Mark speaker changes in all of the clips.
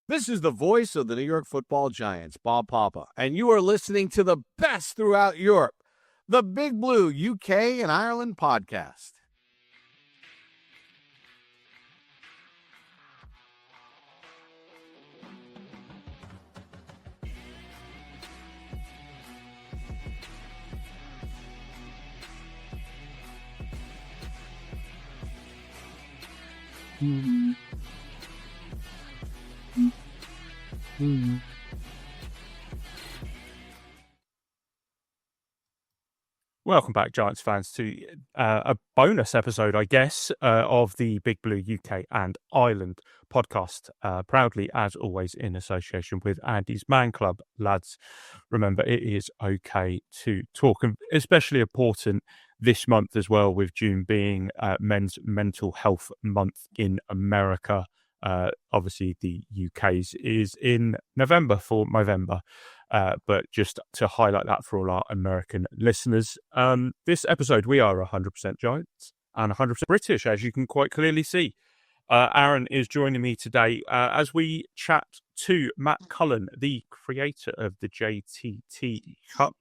Speaker 1: This is the voice of the New York Football Giants, Bob Papa, and you are listening to the best throughout Europe, the Big Blue UK and Ireland podcast.
Speaker 2: Welcome back, Giants fans, to a bonus episode, I guess, of the Big Blue UK and Ireland podcast, proudly, as always, in association with Andy's Man Club. Lads, remember, it is okay to talk, and especially important this month as well, with June being Men's Mental Health Month in America. Obviously, the UK's is in November for Movember. But just to highlight that for all our American listeners, this episode we are 100% Giants and 100% British, as you can quite clearly see. Aaron is joining me today as we chat to Matt Cullen, the creator of the JTT Cup.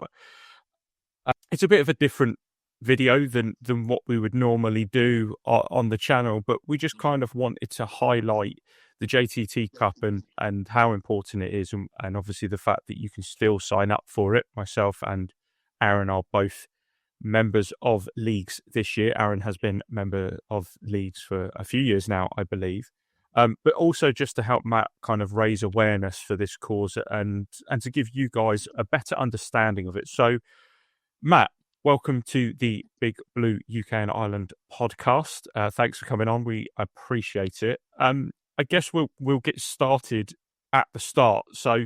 Speaker 2: It's a bit of a different video than what we would normally do on the channel, but we just kind of wanted to highlight the JTT Cup and how important it is, and obviously the fact that you can still sign up for it. Myself and Aaron are both members of leagues this year. Aaron has been member of leagues for a few years now, I believe. But also just to help Matt kind of raise awareness for this cause and to give you guys a better understanding of it. So, Matt, welcome to the Big Blue UK and Ireland podcast. Thanks for coming on. We appreciate it. I guess we'll get started at the start. So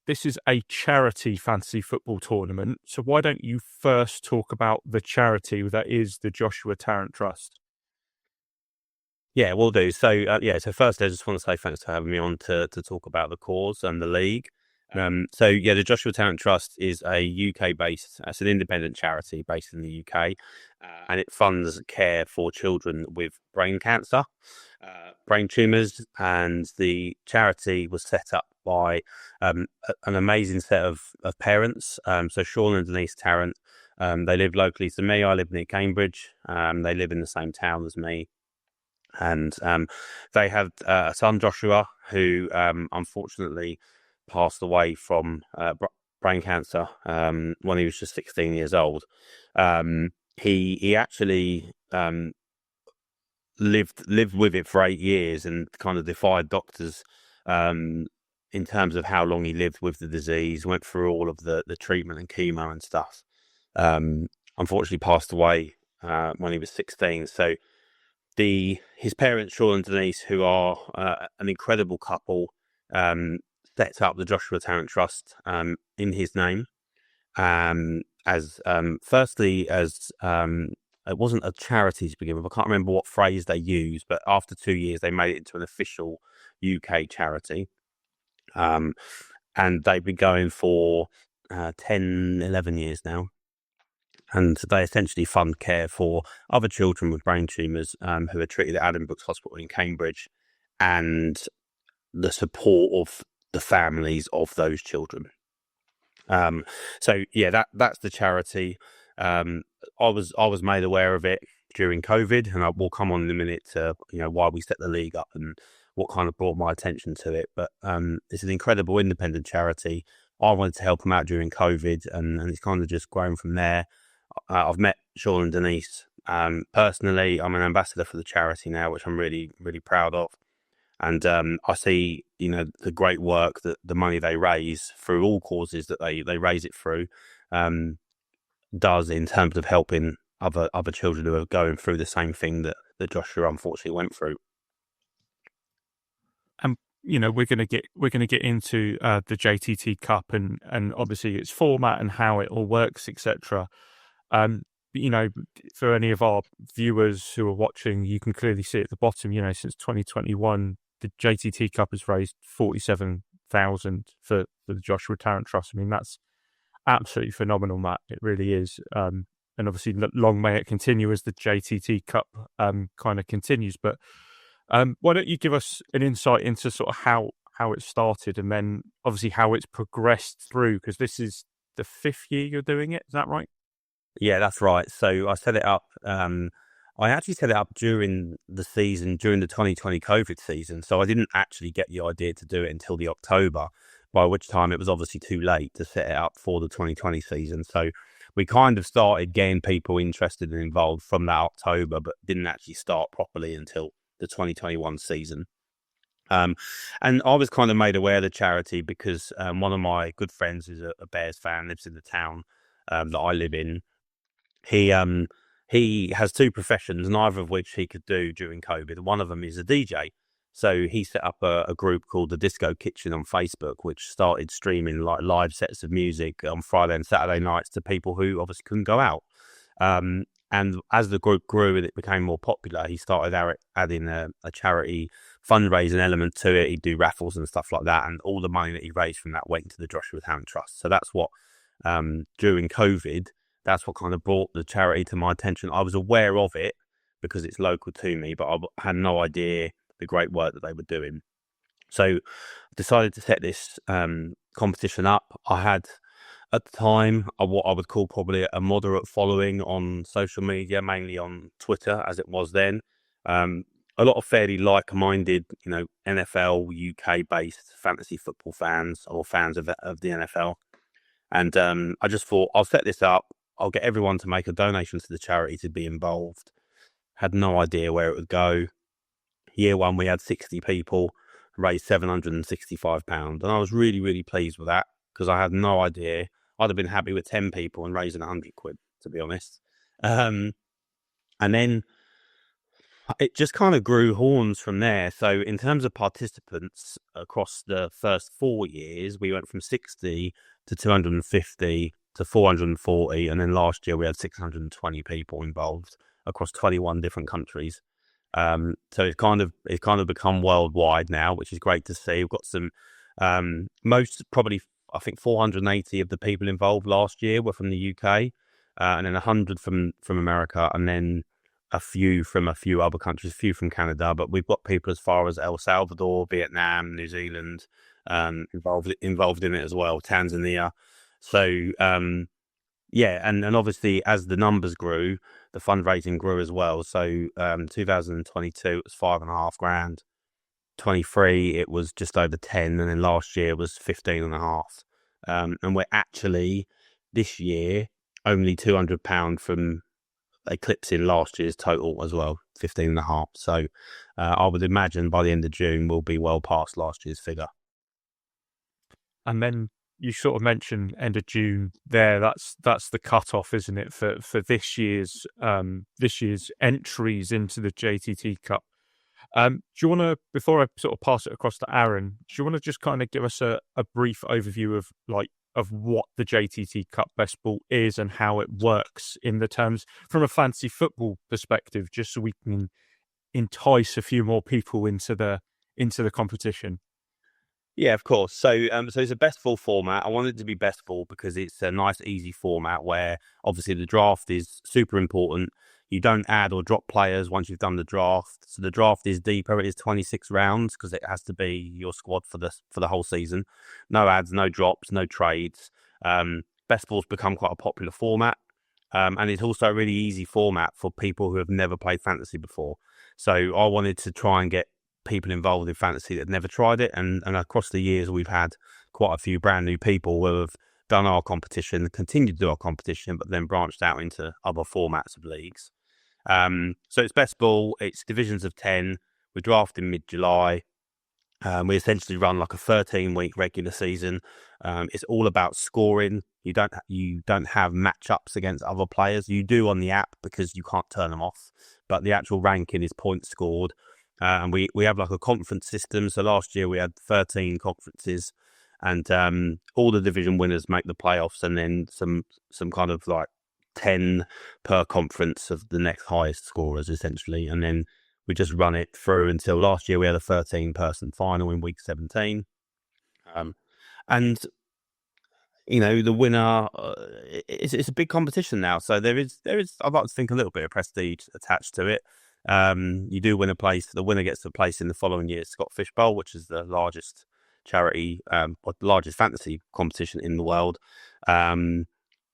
Speaker 2: this is a charity fantasy football tournament. So why don't you first talk about the charity that is the Joshua Tarrant Trust?
Speaker 3: Yeah, we'll do. So first I just want to say thanks for having me on to talk about the cause and the league. The Joshua Tarrant Trust is a UK-based, it's an independent charity based in the UK, and it funds care for children with brain cancer, brain tumours, and the charity was set up by an amazing set of parents. So Sean and Denise Tarrant, they live locally to me. I live near Cambridge. They live in the same town as me. And they have a son, Joshua, who unfortunately passed away from brain cancer when he was just 16 years old. He actually lived with it for 8 years and kind of defied doctors in terms of how long he lived with the disease, went through all of the treatment and chemo and stuff. Unfortunately passed away when he was 16. So his parents, Sean and Denise, who are an incredible couple, set up the Joshua Tarrant Trust in his name, as it wasn't a charity to begin with. I can't remember what phrase they used, but after 2 years they made it into an official UK charity, and they've been going for 10, 11 years now. And they essentially fund care for other children with brain tumours who are treated at Adam Brooks Hospital in Cambridge, and the support of the families of those children. That's the charity. I was made aware of it during COVID, and we'll come on in a minute to why we set the league up and what kind of brought my attention to it. But it's an incredible independent charity. I wanted to help them out during COVID, and it's kind of just grown from there. I've met Sean and Denise personally. I'm an ambassador for the charity now, which I'm really, really proud of. And I see, the great work that the money they raise through all causes that they raise it through does in terms of helping other children who are going through the same thing that Joshua unfortunately went through.
Speaker 2: And we're going to get into the JTT Cup and obviously its format and how it all works, etc. For any of our viewers who are watching, you can clearly see at the bottom, since 2021, the JTT Cup has raised 47,000 for the Joshua Tarrant Trust. I mean, that's absolutely phenomenal, Matt. It really is. And obviously, long may it continue as the JTT Cup kind of continues. But why don't you give us an insight into sort of how how it started, and then obviously how it's progressed through, because this is the 5th year you're doing it. Is that right?
Speaker 3: Yeah, that's right. So I set it up. I actually set it up during the season, during the 2020 COVID season. So I didn't actually get the idea to do it until the October, by which time it was obviously too late to set it up for the 2020 season. So we kind of started getting people interested and involved from that October, but didn't actually start properly until the 2021 season. And I was kind of made aware of the charity because one of my good friends is a Bears fan, lives in the town that I live in. He has two professions, neither of which he could do during COVID. One of them is a DJ. So he set up a group called the Disco Kitchen on Facebook, which started streaming like live sets of music on Friday and Saturday nights to people who obviously couldn't go out. And as the group grew and it became more popular, he started adding a charity fundraising element to it. He'd do raffles and stuff like that, and all the money that he raised from that went to the Joshua Tarrant Trust. So that's what, during COVID, that's what kind of brought the charity to my attention. I was aware of it because it's local to me, but I had no idea the great work that they were doing. So I decided to set this competition up. I had, at the time, what I would call probably a moderate following on social media, mainly on Twitter, as it was then. A lot of fairly like-minded, NFL, UK-based fantasy football fans or fans of the NFL. And I just thought, I'll set this up. I'll get everyone to make a donation to the charity to be involved. Had no idea where it would go. Year one, we had 60 people, raised £765. And I was really, really pleased with that because I had no idea. I'd have been happy with 10 people and raising £100, to be honest. And then it just kind of grew horns from there. So in terms of participants across the first 4 years, we went from 60 to 250 to 440. And then last year we had 620 people involved across 21 different countries. So it's kind of become worldwide now, which is great to see. We've got some, I think 480 of the people involved last year were from the UK, and then 100 from America, and then a few from a few other countries, a few from Canada. But we've got people as far as El Salvador, Vietnam, New Zealand, involved in it as well, Tanzania. So yeah, and obviously as the numbers grew, the fundraising grew as well. So 2022 it was $5,500. 23 it was just over 10, and then last year was 15.5. And we're actually this year only £200 from eclipsing last year's total as well, 15.5. So I would imagine by the end of June we'll be well past last year's figure.
Speaker 2: And then you sort of mentioned end of June there. That's the cutoff, isn't it, for this year's entries into the JTT Cup? Do you want to, before I sort of pass it across to Aaron, do you want to just kind of give us a brief overview of what the JTT Cup Best Ball is and how it works in the terms from a fantasy football perspective, just so we can entice a few more people into the competition?
Speaker 3: Yeah, of course. So it's a best ball format. I wanted it to be best ball because it's a nice, easy format where obviously the draft is super important. You don't add or drop players once you've done the draft. So the draft is deeper. It is 26 rounds because it has to be your squad for the whole season. No ads, no drops, no trades. Best ball's become quite a popular format. And it's also a really easy format for people who have never played fantasy before. So I wanted to try and get people involved in fantasy that had never tried it. And across the years, we've had quite a few brand new people who have done our competition, continued to do our competition, but then branched out into other formats of leagues. So it's best ball. It's divisions of 10. We draft in mid-July. We essentially run like a 13-week regular season. It's all about scoring. You don't have matchups against other players. You do on the app because you can't turn them off. But the actual ranking is points scored. And we have like a conference system. So last year we had 13 conferences, and all the division winners make the playoffs, and then some kind of like 10 per conference of the next highest scorers essentially, and then we just run it through until last year we had a 13-person final in week 17, and the winner. It's a big competition now, so there is I'd like to think a little bit of prestige attached to it. You do win a place. The winner gets a place in the following year's Scott Fish Bowl, which is the largest charity, or the largest fantasy competition in the world. And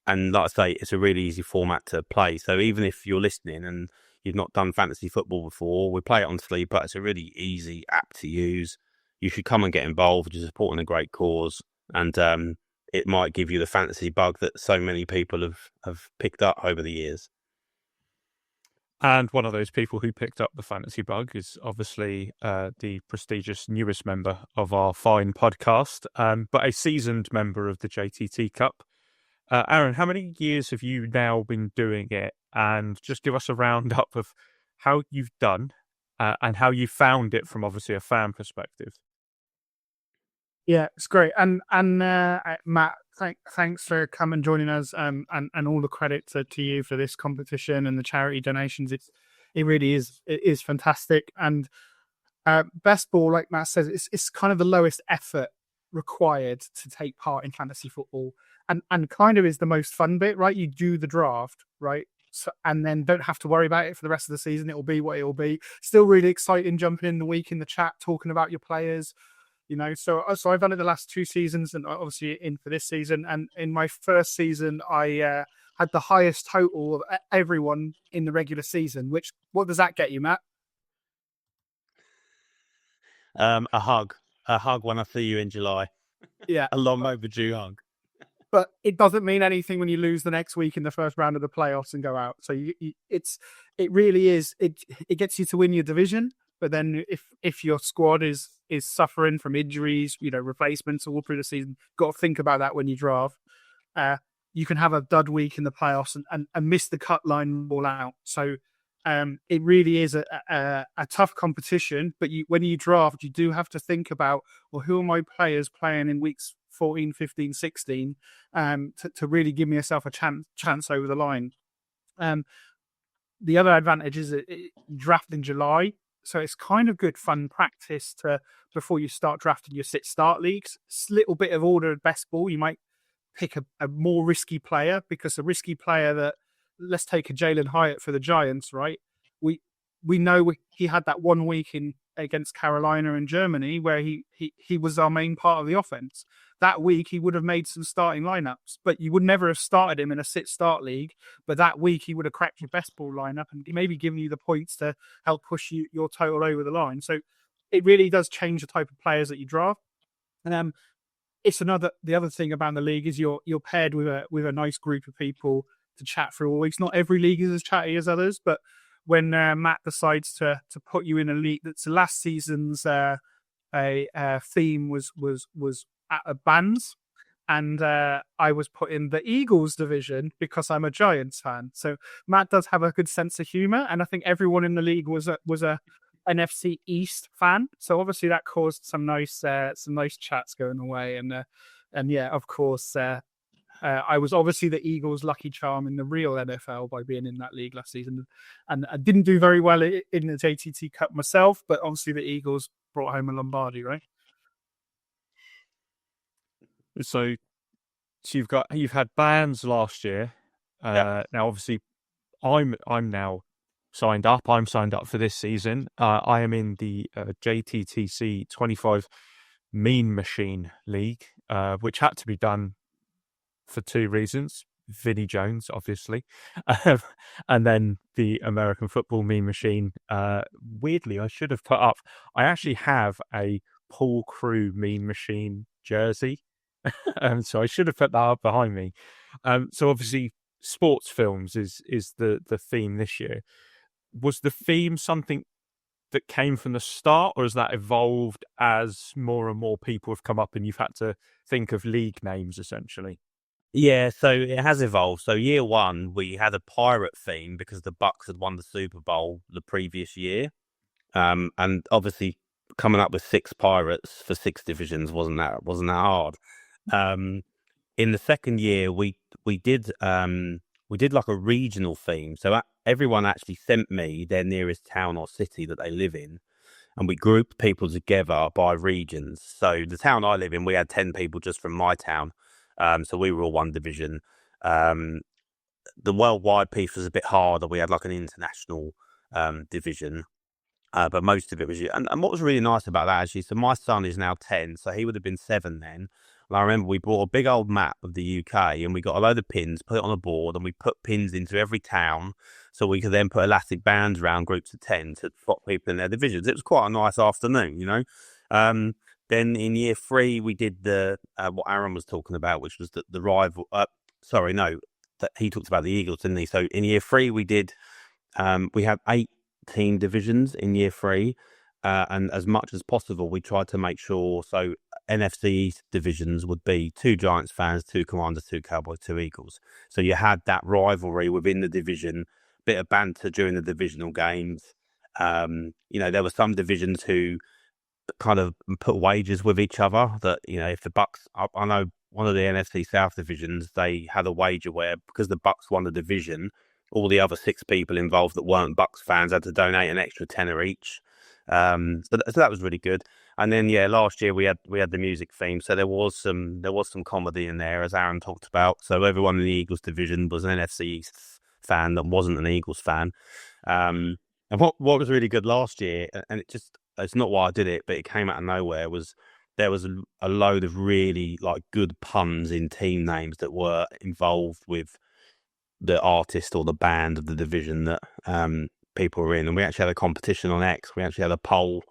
Speaker 3: like I say, it's a really easy format to play. So even if you're listening and you've not done fantasy football before, we play it on Sleeper. It's a really easy app to use. You should come and get involved. You're supporting a great cause, and it might give you the fantasy bug that so many people have picked up over the years.
Speaker 2: And one of those people who picked up the fantasy bug is obviously the prestigious newest member of our fine podcast, but a seasoned member of the JTT Cup. Aaron, how many years have you now been doing it? And just give us a roundup of how you've done and how you found it from obviously a fan perspective.
Speaker 4: Yeah, it's great. And Matt, thanks for coming and joining us. And all the credit to you for this competition and the charity donations. It really is fantastic. And best ball, like Matt says, it's kind of the lowest effort required to take part in fantasy football, and kind of is the most fun bit, right? You do the draft, right? So, and then don't have to worry about it for the rest of the season. It will be what it will be. Still really exciting jumping in the week in the chat, talking about your players. So I've done it the last 2 seasons, and obviously in for this season. And in my first season, I had the highest total of everyone in the regular season. What does that get you, Matt?
Speaker 3: A hug when I see you in July.
Speaker 4: Yeah,
Speaker 3: a long overdue hug.
Speaker 4: But it doesn't mean anything when you lose the next week in the first round of the playoffs and go out. So it really is. It gets you to win your division. But then if your squad is suffering from injuries, replacements all through the season, got to think about that when you draft. You can have a dud week in the playoffs and miss the cut line all out. So it really is a tough competition. But when you draft, you do have to think about, well, who are my players playing in weeks 14, 15, 16 to really give myself a chance over the line. The other advantage is draft in July. So it's kind of good fun practice before you start drafting your sit-start leagues. It's a little bit of ordered best ball. You might pick a more risky player, because a risky player that, let's take a Jalen Hyatt for the Giants, right? We know he had that 1 week against Carolina and Germany where he was our main part of the offense. That week he would have made some starting lineups, but you would never have started him in a sit-start league. But that week he would have cracked your best ball lineup and maybe given you the points to help push your total over the line. So it really does change the type of players that you draft. And the other thing about the league is you're paired with a nice group of people to chat through all weeks. Not every league is as chatty as others, but when Matt decides to put you in a league, that's last season's theme was at bands, and I was put in the Eagles division because I'm a Giants fan. So Matt does have a good sense of humor, and I think everyone in the league was a NFC East fan. So obviously that caused some nice chats going away, and yeah, of course. I was obviously the Eagles' lucky charm in the real NFL by being in that league last season. And I didn't do very well in the JTT Cup myself, but obviously the Eagles brought home a Lombardi, right?
Speaker 2: So you've had bands last year. Now, obviously, I'm now signed up. I'm signed up for this season. I am in the JTTC 25 Mean Machine League, which had to be done for 2 reasons. Vinnie Jones, obviously, and then the American Football Mean Machine. Weirdly, I should have put up. I actually have a Paul Crew Mean Machine jersey, so I should have put that up behind me. So obviously, sports films is the theme this year. Was the theme something that came from the start, or has that evolved as more and more people have come up and you've had to think of league names essentially?
Speaker 3: Yeah, so it has evolved. So year 1, we had a pirate theme because the Bucks had won the Super Bowl the previous year. And obviously coming up with 6 pirates for 6 divisions wasn't that hard. In the second year, we did like a regional theme. So everyone actually sent me their nearest town or city that they live in, and we grouped people together by regions. So the town I live in, we had 10 people just from my town. So we were all one division. The worldwide piece was a bit harder. We had like an international division. But most of it was, and what was really nice about that actually, so my son is now 10, so he would have been 7 then. And I remember we brought a big old map of the UK and we got a load of pins, put it on a board, and we put pins into every town so we could then put elastic bands around groups of 10 to spot people in their divisions. It was quite a nice afternoon, you know. Then in year 3, we did the what Aaron was talking about, which was the rival. That he talked about the Eagles, didn't he? So in year 3, we did. We had 8 team divisions in year 3, and as much as possible, we tried to make sure. So NFC East divisions would be 2 Giants fans, 2 Commanders, 2 Cowboys, 2 Eagles. So you had that rivalry within the division, bit of banter during the divisional games. There were some divisions who kind of put wagers with each other that, if the Bucks, I know one of the NFC South divisions, they had a wager where because the Bucks won the division, all the other 6 people involved that weren't Bucks fans had to donate an extra tenner each. So that was really good. And then last year we had the music theme, so there was some comedy in there, as Aaron talked about. So everyone in the Eagles division was an NFC East fan that wasn't an Eagles fan. And what was really good last year, and it's not why I did it, but it came out of nowhere, was there was a load of really good puns in team names that were involved with the artist or the band of the division that people were in. And we actually had a competition on X. We actually had a poll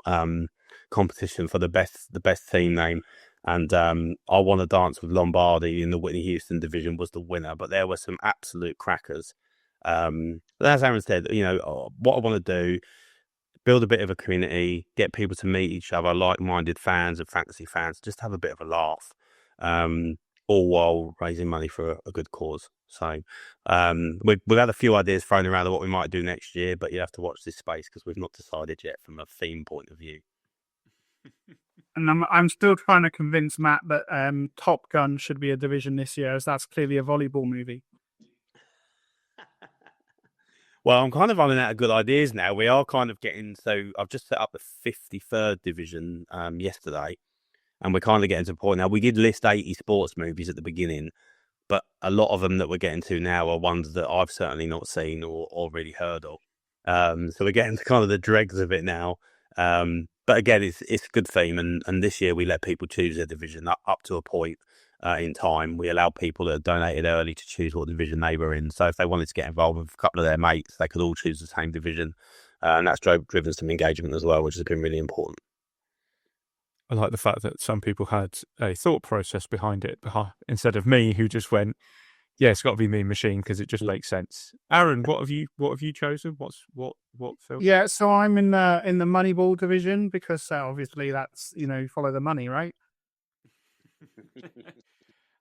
Speaker 3: competition for the best team name. And I Won a Dance with Lombardi in the Whitney Houston division was the winner. But there were some absolute crackers. As Aaron said, what I want to do, build a bit of a community, get people to meet each other, like-minded fans and fantasy fans, just have a bit of a laugh, all while raising money for a good cause. So we've had a few ideas thrown around of what we might do next year, but you have to watch this space because we've not decided yet from a theme point of view.
Speaker 4: And I'm still trying to convince Matt that Top Gun should be a division this year, as that's clearly a volleyball movie.
Speaker 3: Well, I'm kind of running out of good ideas now. We are kind of getting, so I've just set up the 53rd division yesterday, and we're kind of getting to the point now. We did list 80 sports movies at the beginning, but a lot of them that we're getting to now are ones that I've certainly not seen or really heard of. So we're getting to kind of the dregs of it now. But again, it's a good theme, and this year we let people choose their division up to a point in time. We allowed people that had donated early to choose what division they were in. So if they wanted to get involved with a couple of their mates, they could all choose the same division. And that's driven some engagement as well, which has been really important.
Speaker 2: I like the fact that some people had a thought process behind it, instead of me who just went, "Yeah, it's got to be Mean Machine because it just makes sense." Aaron, what have you chosen? What film?
Speaker 4: Yeah, so I'm in the Moneyball division because obviously that's follow the money, right?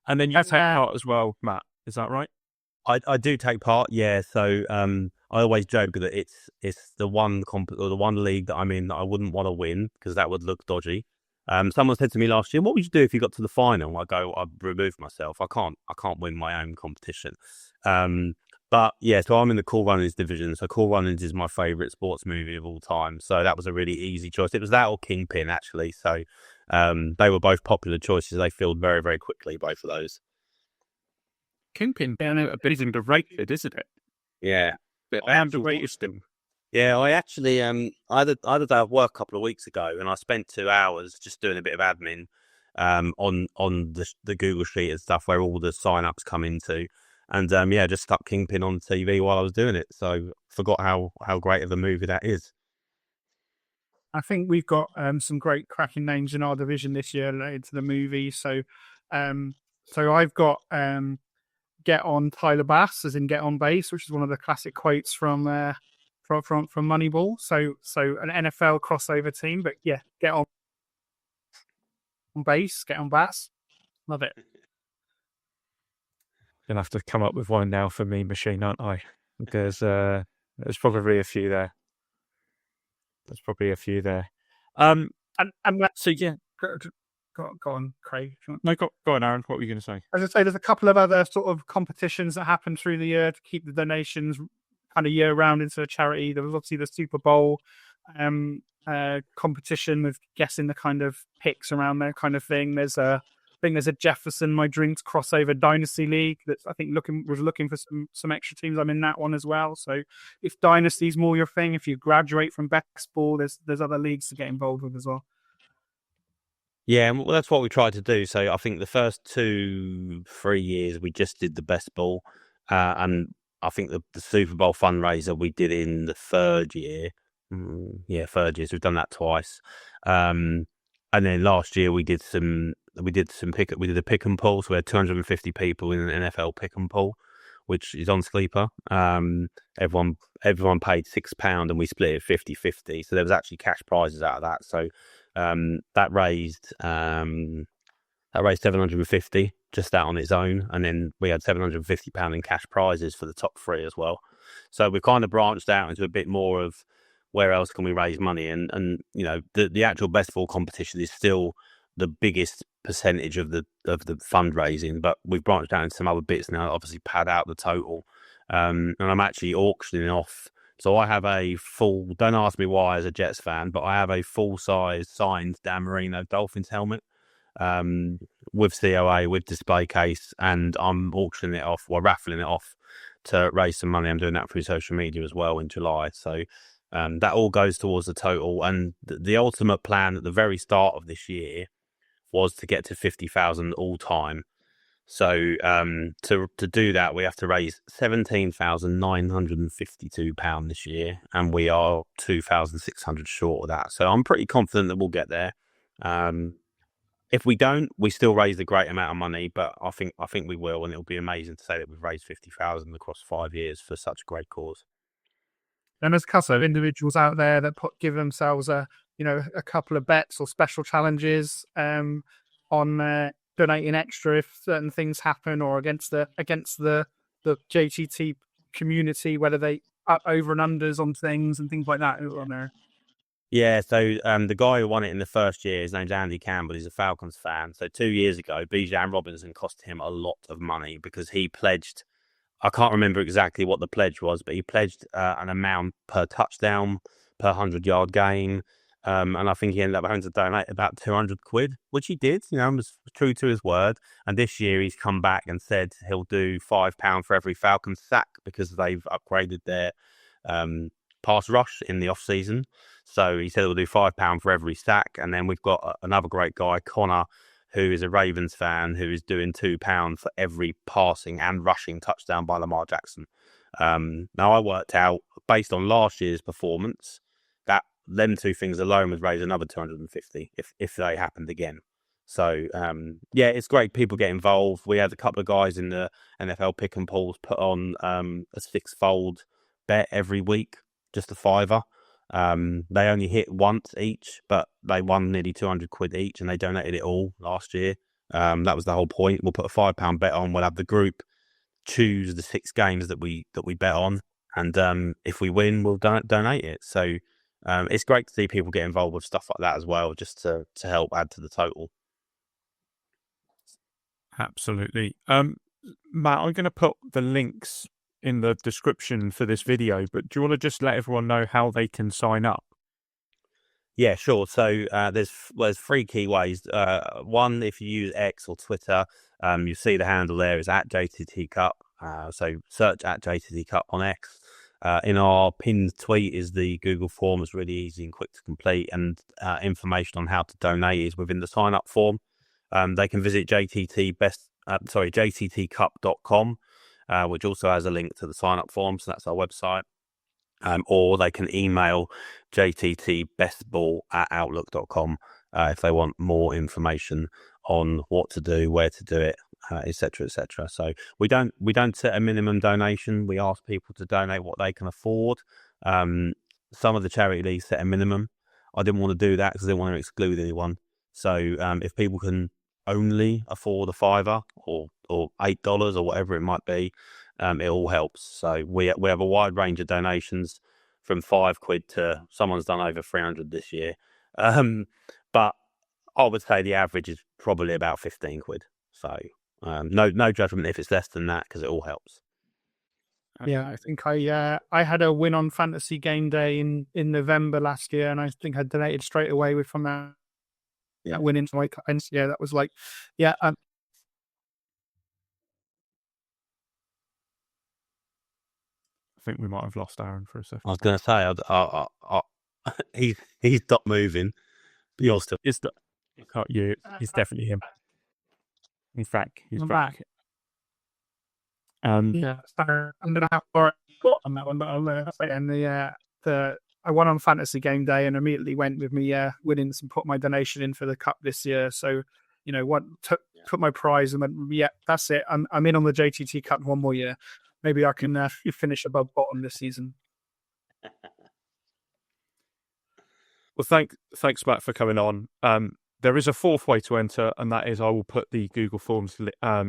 Speaker 2: And then you take part as well, Matt. Is that right?
Speaker 3: I do take part, yeah. So I always joke that it's the one or the one league that I'm in that I wouldn't want to win because that would look dodgy. Someone said to me last year, "What would you do if you got to the final?" I go, "I'd remove myself. I can't win my own competition." But yeah, so I'm in the Cool Runnings division. So Cool Runnings is my favourite sports movie of all time. So that was a really easy choice. It was that or Kingpin actually. So they were both popular choices. They filled very, very quickly, both of those.
Speaker 2: Kingpin, a bit underrated, isn't it?
Speaker 3: Yeah,
Speaker 2: Bit underrated still.
Speaker 3: Yeah, I actually I had a day of work a couple of weeks ago, and I spent 2 hours just doing a bit of admin on the Google Sheet and stuff where all the sign-ups come into, and just stuck Kingpin on TV while I was doing it. So forgot how great of a movie that is.
Speaker 4: I think we've got some great cracking names in our division this year related to the movie. So I've got Get On Tyler Bass, as in Get On Base, which is one of the classic quotes from Moneyball. So an NFL crossover team, but yeah, Get On Base, Get On Bass. Love it.
Speaker 2: Gonna have to come up with one now for Mean Machine, aren't I? Because there's probably a few there. And so yeah.
Speaker 4: Go on, Craig.
Speaker 2: No, go on, Aaron. What were you going to say?
Speaker 4: As I say, there's a couple of other sort of competitions that happen through the year to keep the donations kind of year round into a charity. There was obviously the Super Bowl competition with guessing the kind of picks around there kind of thing. There's think there's a Jefferson My Drinks crossover dynasty league that's I think was looking for some extra teams. I'm in that one as well. So if dynasty's more your thing, if you graduate from best ball, there's other leagues to get involved with as well.
Speaker 3: Yeah, well, that's what we tried to do. So I think the first 2-3 years we just did the best ball, and I think the Super Bowl fundraiser we did in the third year. Third year. So we've done that twice. And then last year we did a pick and pull. So we had 250 people in an NFL pick and pull, which is on Sleeper. Everyone paid £6 and we split it 50-50. So there was actually cash prizes out of that. So that raised 750 just that on its own, and then we had £750 in cash prizes for the top 3 as well. So we've kind of branched out into a bit more of where else can we raise money, and the actual best ball competition is still the biggest percentage of the fundraising, but we've branched out into some other bits now, obviously pad out the total, and I'm actually auctioning off. So I have a full, don't ask me why as a Jets fan, but I have a full-size signed Dan Marino Dolphins helmet with COA, with display case, and I'm auctioning it off, or raffling it off to raise some money. I'm doing that through social media as well in July. So that all goes towards the total. And the ultimate plan at the very start of this year was to get to 50,000 all time. So to do that, we have to raise £17,952 this year, and we are 2,600 short of that. So I'm pretty confident that we'll get there. If we don't, we still raise a great amount of money, but I think we will, and it'll be amazing to say that we've raised 50,000 across 5 years for such a great cause.
Speaker 4: And there's a couple of individuals out there that give themselves a couple of bets or special challenges on donating extra if certain things happen, or against the JTT community, whether they up over and unders on things and things like that on there.
Speaker 3: Yeah, so the guy who won it in the first year, his name's Andy Campbell. He's a Falcons fan. So 2 years ago, Bijan Robinson cost him a lot of money because he pledged, I can't remember exactly what the pledge was, but he pledged an amount per touchdown, per 100-yard gain. And I think he ended up having to donate about 200 quid, which he did, was true to his word. And this year he's come back and said he'll do £5 for every Falcons sack because they've upgraded their pass rush in the off season. So he said he'll do £5 for every sack. And then we've got another great guy, Connor, who is a Ravens fan, who is doing £2 for every passing and rushing touchdown by Lamar Jackson. Now I worked out, based on last year's performance, that them two things alone would raise another 250 if they happened again. So it's great people get involved. We had a couple of guys in the NFL pick and pulls put on a 6-fold bet every week, just a £5. They only hit once each, but they won nearly 200 quid each, and they donated it all last year. That was the whole point. We'll put a £5 bet on. We'll have the group choose the 6 games that we bet on, and if we win, we'll donate it. So it's great to see people get involved with stuff like that as well, just to help add to the total.
Speaker 2: Absolutely. Matt, I'm going to put the links in the description for this video, but do you want to just let everyone know how they can sign up?
Speaker 3: Yeah, sure. So there's 3 key ways. One, if you use X or Twitter, you see the handle there is at JTT Cup. So search at JTT Cup on X. In our pinned tweet is the Google form. It's really easy and quick to complete, and information on how to donate is within the sign up form. They can visit JTTcup.com, which also has a link to the sign up form. So that's our website. Or they can email jttbestball@outlook.com if they want more information on what to do, where to do it, etc., etc. So we don't set a minimum donation. We ask people to donate what they can afford. Some of the charity leagues set a minimum. I didn't want to do that because I didn't want to exclude anyone. So if people can only afford a £5 or $8 or whatever it might be, it all helps. So we have a wide range of donations, from £5 to someone's done over 300 this year. But I would say the average is probably about 15 quid. So no judgment if it's less than that, because it all helps.
Speaker 4: Yeah, I think I had a win on Fantasy Game Day in November last year, and I think I donated straight away from that. winning my clients. Yeah, that was like, yeah.
Speaker 2: I think we might have lost Aaron for a second.
Speaker 3: I was going to say, he's stopped moving, but you're still.
Speaker 2: It's not you. It's definitely him. In fact, he's
Speaker 4: I'm
Speaker 2: back.
Speaker 4: Yeah, so I'm gonna have for on that one, but I won on fantasy game day and immediately went with me winnings and put my donation in for the cup this year. So took my prize and went, yeah, that's it. I'm in on the JTT Cup one more year. Maybe I can finish above bottom this season.
Speaker 2: Well, thanks, Matt, for coming on. There is a fourth way to enter, and that is I will put the Google Forms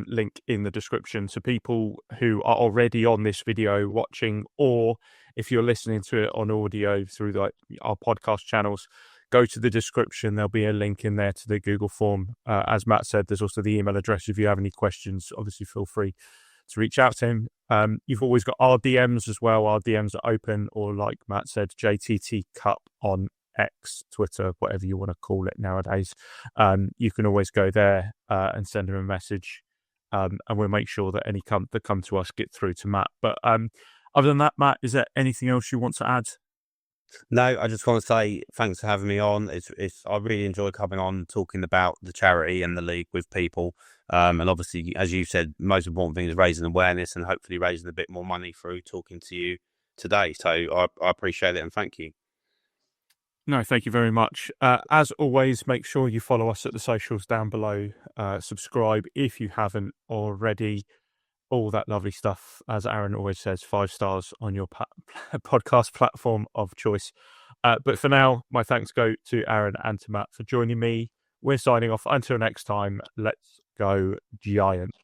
Speaker 2: link in the description. So people who are already on this video watching, or if you're listening to it on audio through our podcast channels, go to the description. There'll be a link in there to the Google form. As Matt said, there's also the email address. If you have any questions, obviously feel free to reach out to him. You've always got our DMs as well. Our DMs are open, or like Matt said, JTT Cup on X, Twitter, whatever you want to call it nowadays. You can always go there and send him a message, and we'll make sure that any that come to us get through to Matt. But other than that, Matt, is there anything else you want to add?
Speaker 3: No, I just want to say thanks for having me on. I really enjoy coming on, talking about the charity and the league with people. And obviously, as you said, most important thing is raising awareness and hopefully raising a bit more money through talking to you today. So I appreciate it and thank you.
Speaker 2: No, thank you very much. As always, make sure you follow us at the socials down below. Subscribe if you haven't already. All that lovely stuff. As Aaron always says, 5 stars on your podcast platform of choice. But for now, my thanks go to Aaron and to Matt for joining me. We're signing off. Until next time, let's go Giants.